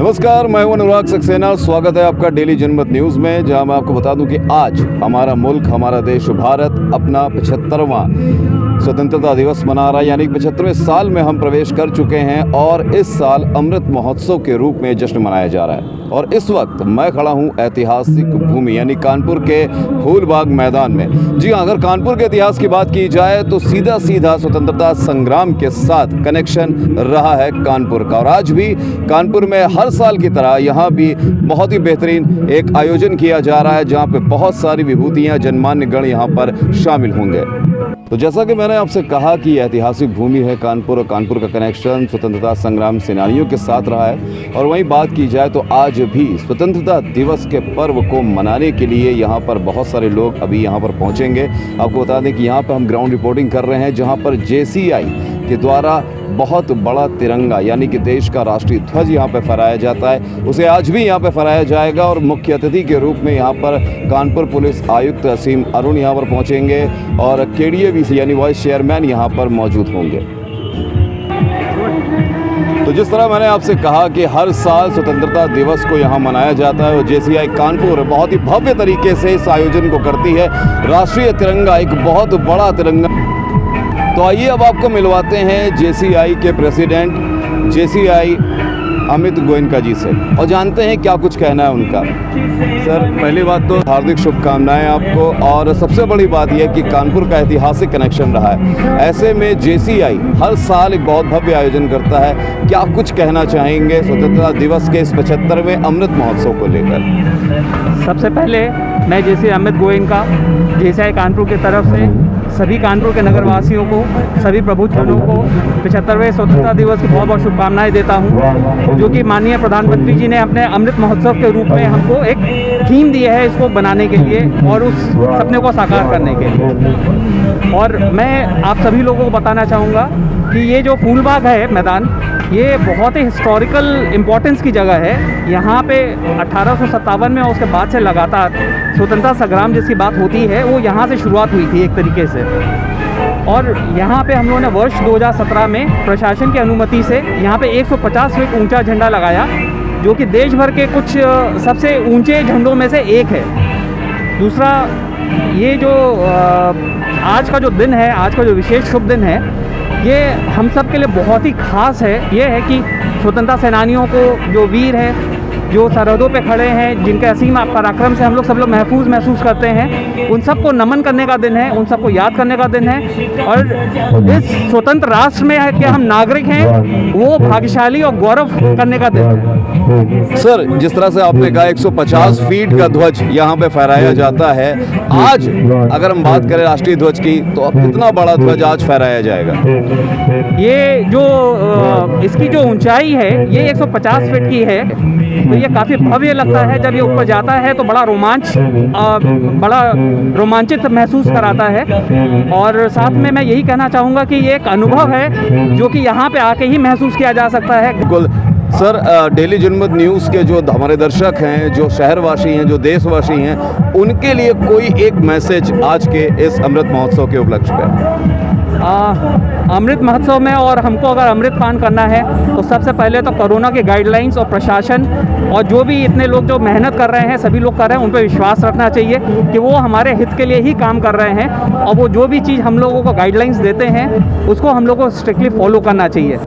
नमस्कार, मैं हूं अनुराग सक्सेना। स्वागत है आपका डेली जनमत न्यूज़ में, जहां मैं आपको बता दूं कि आज हमारा मुल्क, हमारा देश भारत अपना 75वां स्वतंत्रता दिवस मना रहा है। यानी 75वें साल में हम प्रवेश कर चुके हैं और इस साल अमृत महोत्सव के रूप में जश्न मनाया जा रहा है। और इस वक्त मैं खड़ा हूं ऐतिहासिक भूमि यानी कानपुर के फूलबाग मैदान में। जी हाँ, अगर कानपुर के इतिहास की बात की जाए तो सीधा स्वतंत्रता संग्राम के साथ कनेक्शन रहा है कानपुर का। और आज भी कानपुर में हर साल की तरह यहाँ भी बहुत ही बेहतरीन एक आयोजन किया जा रहा है, जहाँ पे बहुत सारी विभूतियाँ, जनमान्य गण यहाँ पर शामिल होंगे। तो जैसा कि मैंने आपसे कहा कि ऐतिहासिक भूमि है कानपुर, और कानपुर का कनेक्शन स्वतंत्रता संग्राम सेनानियों के साथ रहा है। और वहीं बात की जाए तो आज भी स्वतंत्रता दिवस के पर्व को मनाने के लिए यहाँ पर बहुत सारे लोग अभी यहाँ पर पहुँचेंगे। आपको बता दें कि यहाँ पर हम ग्राउंड रिपोर्टिंग कर रहे हैं, जहाँ पर JCI के द्वारा बहुत बड़ा तिरंगा यानी कि देश का राष्ट्रीय ध्वज यहाँ पे फहराया जाता है। उसे आज भी यहाँ पे फहराया जाएगा और मुख्य अतिथि के रूप में यहाँ पर कानपुर पुलिस आयुक्त असीम अरुण यहाँ पर पहुँचेंगे और KDAVC यानी वाइस चेयरमैन यहाँ पर मौजूद होंगे। तो जिस तरह मैंने आपसे कहा कि हर साल स्वतंत्रता दिवस को यहाँ मनाया जाता है और JCI कानपुर बहुत ही भव्य तरीके से इस आयोजन को करती है। राष्ट्रीय तिरंगा, एक बहुत बड़ा तिरंगा। तो आइए अब आपको मिलवाते हैं JCI के प्रेसिडेंट JCI अमित गोयनका जी से और जानते हैं क्या कुछ कहना है उनका। सर, पहली बात तो हार्दिक शुभकामनाएं आपको। और सबसे बड़ी बात यह कि कानपुर का ऐतिहासिक कनेक्शन रहा है, ऐसे में JCI हर साल एक बहुत भव्य आयोजन करता है। क्या कुछ कहना चाहेंगे स्वतंत्रता दिवस के इस 75वें अमृत महोत्सव को लेकर? सबसे पहले मैं JCI अमित गोयनका JCI कानपुर की तरफ से सभी कानपुर के नगरवासियों को, सभी प्रबुद्धजनों को 75वें स्वतंत्रता दिवस की बहुत बहुत शुभकामनाएं देता हूं, जो कि माननीय प्रधानमंत्री जी ने अपने अमृत महोत्सव के रूप में हमको एक थीम दी है इसको बनाने के लिए और उस सपने को साकार करने के लिए। और मैं आप सभी लोगों को बताना चाहूँगा कि ये जो फूलबाग है मैदान, ये बहुत ही हिस्टोरिकल इम्पोर्टेंस की जगह है। यहाँ पे 1857 में और उसके बाद से लगातार स्वतंत्रता संग्राम जिसकी बात होती है वो यहाँ से शुरुआत हुई थी एक तरीके से। और यहाँ पे हम लोगों ने वर्ष 2017 में प्रशासन की अनुमति से यहाँ पे 150 फीट ऊंचा झंडा लगाया, जो कि देश भर के कुछ सबसे ऊंचे झंडों में से एक है। दूसरा, ये जो आज का जो दिन है, आज का जो विशेष शुभ दिन है, ये हम सब के लिए बहुत ही ख़ास है। ये है कि स्वतंत्रता सेनानियों को, जो वीर हैं, जो सरहदों पे खड़े हैं, जिनके असीम पराक्रम से हम लोग सब लोग महसूस करते हैं, उन सबको नमन करने का दिन है, उन सबको याद करने का दिन है। और इस स्वतंत्र राष्ट्र में कि हम नागरिक हैं, वो भाग्यशाली और गौरव करने का दिन है। सर, जिस तरह से आपने कहा 150 फीट का ध्वज यहाँ पे फहराया जाता है, आज अगर हम बात करें राष्ट्रीय ध्वज की, तो अब कितना बड़ा ध्वज आज फहराया जाएगा? ये जो इसकी जो ऊंचाई है ये 150 फीट की है, तो ये काफ़ी भव्य लगता है। जब ये ऊपर जाता है तो बड़ा रोमांचित महसूस कराता है। और साथ में मैं यही कहना चाहूँगा कि ये एक अनुभव है जो कि यहाँ पे आके ही महसूस किया जा सकता है। बिल्कुल सर, डेली जनमत न्यूज़ के जो हमारे दर्शक हैं, जो शहरवासी हैं, जो देशवासी हैं, उनके लिए कोई एक मैसेज आज के इस अमृत महोत्सव के उपलक्ष्य पे? अमृत महोत्सव में और हमको अगर अमृत पान करना है तो सबसे पहले तो कोरोना के गाइडलाइंस और प्रशासन और जो भी इतने लोग जो मेहनत कर रहे हैं, सभी लोग कर रहे हैं, उन पर विश्वास रखना चाहिए कि वो हमारे हित के लिए ही काम कर रहे हैं। और वो जो भी चीज़ हम लोगों को गाइडलाइंस देते हैं उसको हम लोगों को स्ट्रिक्टली फॉलो करना चाहिए।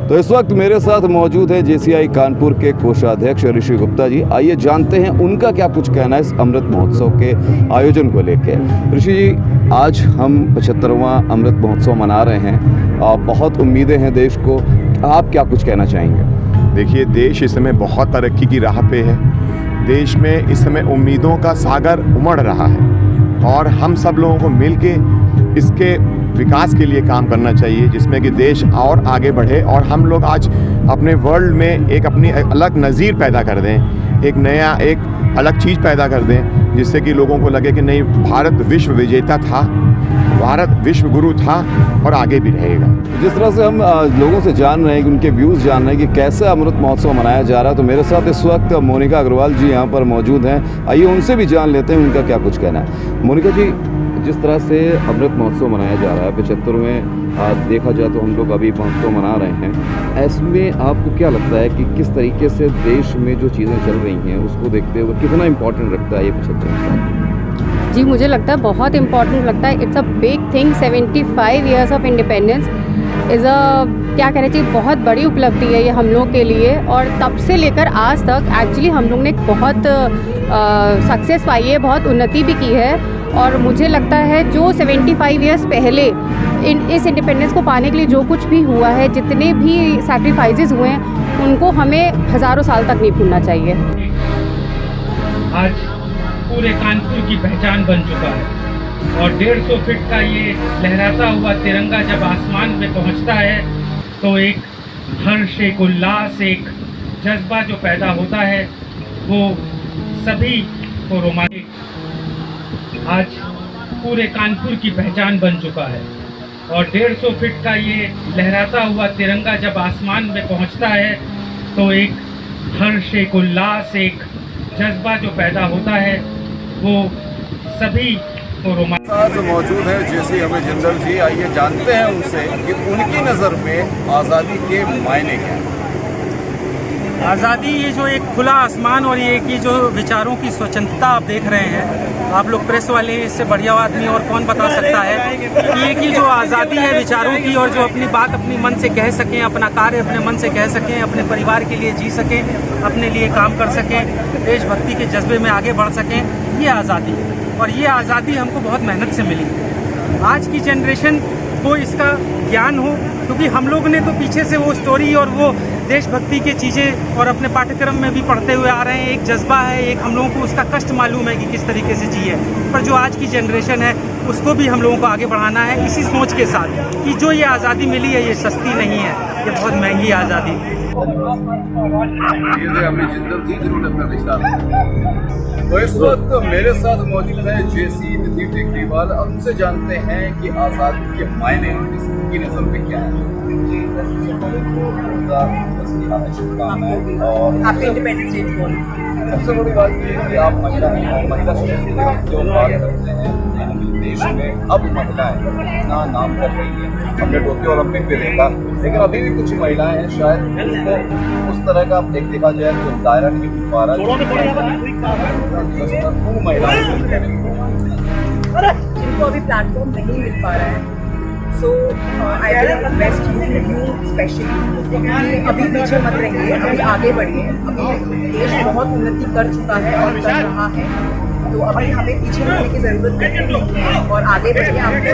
तो इस वक्त मेरे साथ मौजूद हैं JCI कानपुर के कोषाध्यक्ष ऋषि गुप्ता जी। आइए जानते हैं उनका क्या कुछ कहना है इस अमृत महोत्सव के आयोजन को लेकर। ऋषि जी, आज हम 75वां अमृत महोत्सव मना रहे हैं, बहुत उम्मीदें हैं देश को, आप क्या कुछ कहना चाहेंगे? देखिए, देश इस समय बहुत तरक्की की राह पे है। देश में इस समय उम्मीदों का सागर उमड़ रहा है और हम सब लोगों को मिलके इसके विकास के लिए काम करना चाहिए, जिसमें कि देश और आगे बढ़े और हम लोग आज अपने वर्ल्ड में एक अपनी अलग नज़ीर पैदा कर दें, एक नया एक अलग चीज़ पैदा कर दें, जिससे कि लोगों को लगे कि नहीं, भारत विश्व विजेता था, भारत विश्व गुरु था और आगे भी रहेगा। जिस तरह से हम लोगों से जान रहे हैं कि उनके व्यूज़ जान रहे हैं कि कैसे अमृत महोत्सव मनाया जा रहा है, तो मेरे साथ इस वक्त मोनिका अग्रवाल जी यहाँ पर मौजूद हैं। आइए उनसे भी जान लेते हैं उनका क्या कुछ कहना है। मोनिका जी, जिस तरह से अमृत महोत्सव मनाया जा रहा है 75वें देखा जाए तो हम लोग अभी महोत्सव मना रहे हैं, ऐसे में आपको क्या लगता है कि किस तरीके से देश में जो चीज़ें चल रही हैं उसको देखते हुए कितना इम्पोर्टेंट रखता है ये 75वां साल? जी, मुझे लगता है बहुत इम्पॉर्टेंट लगता है। It's a big thing. 75 years of independence is क्या कहना चाहिए, बहुत बड़ी उपलब्धि है ये हम लोग के लिए। और तब से लेकर आज तक एक्चुअली हम लोग ने बहुत सक्सेस पाई है, बहुत उन्नति भी की है। और मुझे लगता है जो 75 ईयर्स पहले इस इंडिपेंडेंस को पाने के लिए जो कुछ भी हुआ है, जितने भी सैक्रिफाइसेस हुए हैं, उनको हमें हज़ारों साल तक नहीं भूलना चाहिए। आज पूरे कानपुर की पहचान बन चुका है और 150 फीट का ये लहराता हुआ तिरंगा जब आसमान में पहुंचता है तो एक हर्ष, एक उल्लास, एक जज्बा जो पैदा होता है वो सभी को रोमांचित। आज पूरे कानपुर की पहचान बन चुका है और 150 फीट का ये लहराता हुआ तिरंगा जब आसमान में पहुंचता है तो एक हर्ष, एक उल्लास, एक जज्बा जो पैदा होता है वो सभी को रोमांचित। साथ मौजूद है जेसी अमित जिंदल जी, आइए जानते हैं उनसे कि उनकी नज़र में आज़ादी के मायने क्या हैं। आज़ादी, ये जो एक खुला आसमान और ये कि जो विचारों की स्वतंत्रता आप देख रहे हैं, आप लोग प्रेस वाले, इससे बढ़िया आदमी और कौन बता सकता है कि ये कि जो आज़ादी है विचारों की, और जो अपनी बात अपनी मन से कह सकें, अपना कार्य अपने मन से कह सकें, अपने परिवार के लिए जी सकें, अपने लिए काम कर सकें, देशभक्ति के जज्बे में आगे बढ़ सकें, ये आज़ादी है। और ये आज़ादी हमको बहुत मेहनत से मिली। आज की जनरेशन को इसका ज्ञान हो, क्योंकि हम लोग ने तो पीछे से वो स्टोरी और वो देशभक्ति के चीज़ें और अपने पाठ्यक्रम में भी पढ़ते हुए आ रहे हैं। एक जज्बा है, एक हम लोगों को उसका कष्ट मालूम है कि किस तरीके से जिए, पर जो आज की जनरेशन है उसको भी हम लोगों को आगे बढ़ाना है इसी सोच के साथ कि जो ये आज़ादी मिली है ये सस्ती नहीं है, ये बहुत महंगी आज़ादी है। ये अमित जिंदल जी जिन्होंने अपना विचार। तो इस वक्त मेरे साथ मौजूद है जेसी निधि टेकरीवाल। अब उनसे जानते हैं कि आज़ादी के मायने इसकी नज़र में क्या है। और आपके इंडिपेंडेंस डे बोल। सबसे बड़ी बात ये है कि आप महिला हैं और महिला सशक्तिकरण जो बात करते हैं देश में, अब महिलाएं अपना नाम कर रही हैं। हमने टोक्यो ओलंपिक में देखा, लेकिन अभी भी कुछ महिलाएं हैं शायद उनको उस तरह का एक देखा जाए तो दायरा नहीं मिल पा रहा उन महिलाओं जिनको अभी प्लेटफॉर्म नहीं मिल पा रहा है। So I will request you specially अभी पीछे मत रहिए, अभी आगे बढ़िए। अभी देश बहुत उन्नति कर चुका है और कर रहा है, तो अभी हमें पीछे रहने की ज़रूरत नहीं है और आगे बढ़िए। आपको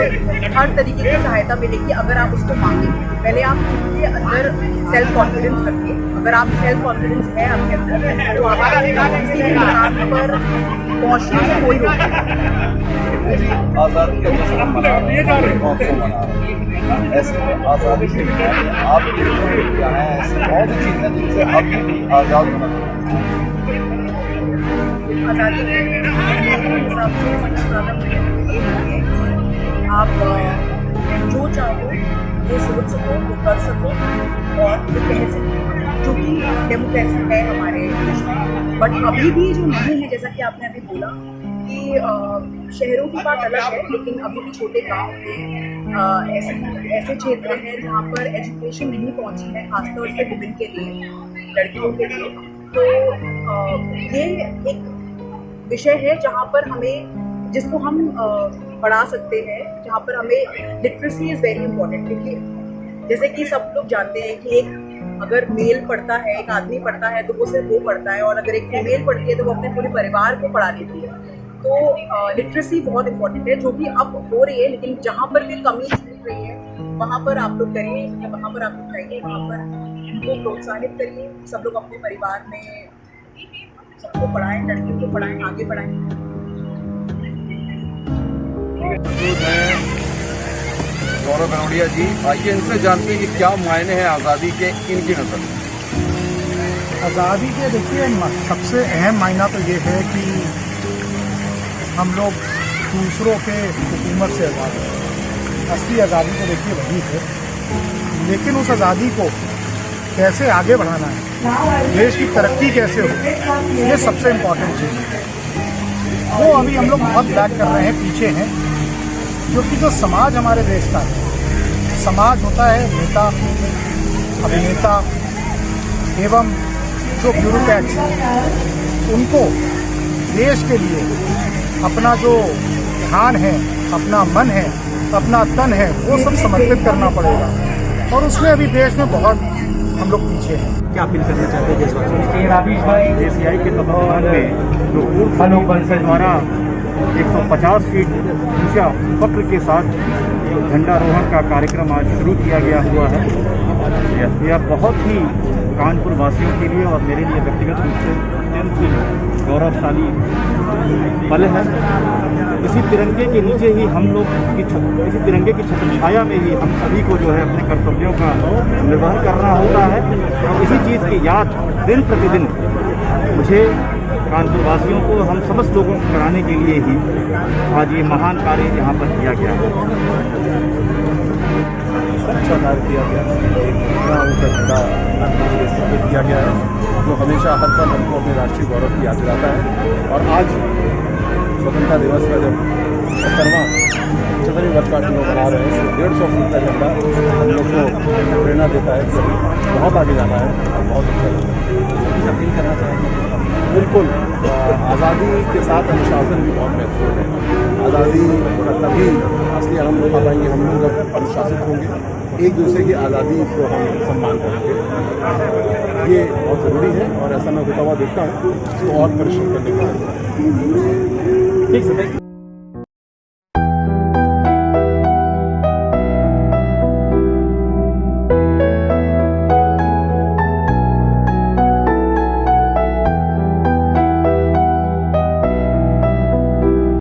हर तरीके की सहायता मिलेगी अगर आप उसको मांगेंगे। पहले आप अपने अंदर सेल्फ कॉन्फिडेंस रखिए। अगर आप सेल्फ कॉन्फिडेंस है आपके अंदर तो आप किसी भी मुकाम पर पहुँचने से कोई रोक नहीं। आज़ादी का जश्न मना रहे हैं, महोत्सव मना रहे हैं, ऐसे में आज़ादी के आपकी क्या है, ऐसी बहुत सी चीज़ें जिनसे अभी भी आज़ाद होना चाहिए। आज़ादी के हिसाब से सबसे ज़्यादा आप जो चाहो वो सोच सको, वो कर सको और वो कह सको, जो कि डेमोक्रेसी है हमारे देश में। बट अभी भी जो नहीं है, जैसा कि आपने अभी बोला कि शहरों की बात अलग है, लेकिन अभी भी छोटे गाँव में ऐसे क्षेत्र हैं जहाँ पर एजुकेशन नहीं पहुँची है, खासतौर से वुमेन के लिए, लड़कियों के लिए। तो ये एक विषय है जहाँ पर हमें, जिसको हम बढ़ा सकते हैं, जहाँ पर हमें लिटरेसी इज़ वेरी इंपॉर्टेंट। क्योंकि जैसे कि सब लोग जानते हैं कि एक अगर मेल पढ़ता है, एक आदमी पढ़ता है तो वो सिर्फ वो पढ़ता है, और अगर एक फीमेल पढ़ती है तो वो अपने पूरे परिवार को पढ़ा लेती है। तो लिटरेसी बहुत इंपॉर्टेंट है, जो कि अब हो रही है, लेकिन जहाँ पर भी कमी दिख रही है वहाँ पर आप लोग करिए, या वहाँ पर आप लोग जाइए, वहाँ पर उनको प्रोत्साहित करिए। सब लोग अपने परिवार में सबको पढ़ाएं, लड़कियों को पढ़ाएं, आगे बढ़ाएं। गौरव कनौड़िया जी, आइए इनसे जानते हैं कि क्या मायने हैं आज़ादी के इनकी नज़र में। आज़ादी के देखिए सबसे अहम मायना तो ये है कि हम लोग दूसरों के हुकूमत से आज़ाद हैं। असली आज़ादी तो देखिए वही है, लेकिन उस आज़ादी को कैसे आगे बढ़ाना है, देश की तरक्की कैसे हो, ये सबसे इम्पॉर्टेंट चीज़ है। वो अभी हम लोग बहुत बैक कर रहे हैं, पीछे हैं। क्योंकि जो समाज हमारे देश का है, समाज होता है नेता, अभिनेता एवं जो ब्यूरोक्रेट्स उनको देश के लिए अपना जो ध्यान है, अपना मन है, अपना तन है, वो सब समर्पित करना पड़ेगा। और उसमें अभी देश में बहुत हम लोग पीछे हैं। क्या अपील करना चाहते हैं देशवासियों जेसीआई के तत्वावधान में जो पूर्व सैनिक परिषद द्वारा 150 फीट ऊंचा पत्र के साथ झंडारोहण का कार्यक्रम आज शुरू किया गया हुआ है। यह बहुत ही कानपुर वासियों के लिए और मेरे लिए व्यक्तिगत रूप से अत्यंत ही गौरवशाली पल है। इसी तिरंगे के नीचे ही हम लोग की इसी तिरंगे की छत्रछाया में ही हम सभी को जो है अपने कर्तव्यों का निर्वहन करना होता है। और इसी चीज़ की याद दिन प्रतिदिन मुझे कानपुर वासियों को, हम समस्त लोगों को कराने के लिए ही आज ये महान कार्य यहाँ पर किया गया है। अच्छा कार्य किया गया, इतना ऊँचा झंडा स्थापित किया गया है जो हमेशा हर पल हमको अपने राष्ट्रीय गौरव की याद दिलाता है। और आज स्वतंत्रता दिवस का जब 75वें वर्ष का हम लोग मना रहे हैं, 150 फीट का झंडा हम लोग को प्रेरणा देता है कि बहुत आगे जाना है और बहुत अच्छा लगता अपील करना चाहेंगे? बिल्कुल, आज़ादी के साथ अनुशासन भी बहुत महत्वपूर्ण है। आज़ादी का तभी असली आनंद उठा पाएंगे हम लोग जब अनुशासित होंगे, एक दूसरे की आज़ादी को हम सम्मान करेंगे। ये बहुत ज़रूरी है और ऐसा मैं होता हुआ देखता हूँ तो और परिश्रम करने की जरूरत है। ठीक है।